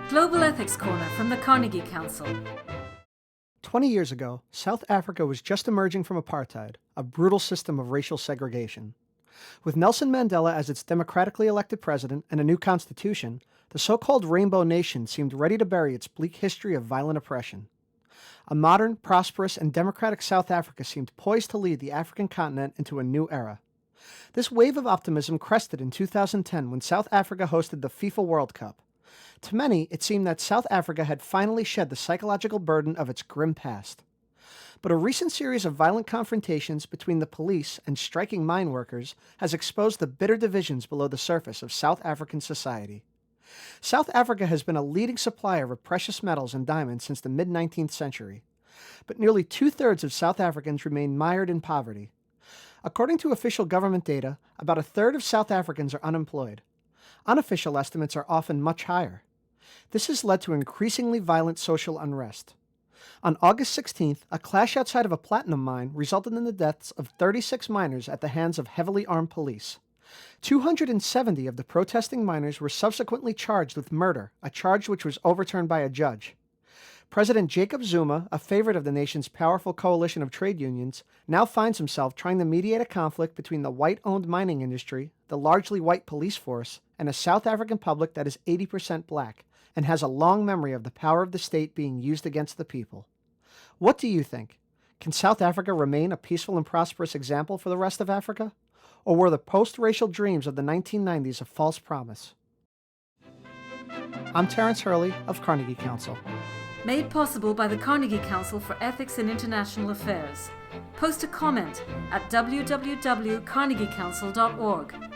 Global Ethics Corner from the Carnegie Council. 20 years ago, South Africa was just emerging from apartheid, a brutal system of racial segregation. With Nelson Mandela as its democratically elected president and a new constitution, the so-called Rainbow Nation seemed ready to bury its bleak history of violent oppression. A modern, prosperous, and democratic South Africa seemed poised to lead the African continent into a new era. This wave of optimism crested in 2010 when South Africa hosted the FIFA World Cup. To many, it seemed that South Africa had finally shed the psychological burden of its grim past. But a recent series of violent confrontations between the police and striking mine workers has exposed the bitter divisions below the surface of South African society. South Africa has been a leading supplier of precious metals and diamonds since the mid-19th century. But nearly two-thirds of South Africans remain mired in poverty. According to official government data, about a third of South Africans are unemployed. Unofficial estimates are often much higher. This has led to increasingly violent social unrest. On August 16th, a clash outside of a platinum mine resulted in the deaths of 36 miners at the hands of heavily armed police. 270 of the protesting miners were subsequently charged with murder, a charge which was overturned by a judge. President Jacob Zuma, a favorite of the nation's powerful coalition of trade unions, now finds himself trying to mediate a conflict between the white-owned mining industry, the largely white police force, and a South African public that is 80% black, and has a long memory of the power of the state being used against the people. What do you think? Can South Africa remain a peaceful and prosperous example for the rest of Africa? Or were the post-racial dreams of the 1990s a false promise? I'm Terence Hurley of Carnegie Council. Made possible by the Carnegie Council for Ethics and International Affairs. Post a comment at www.carnegiecouncil.org.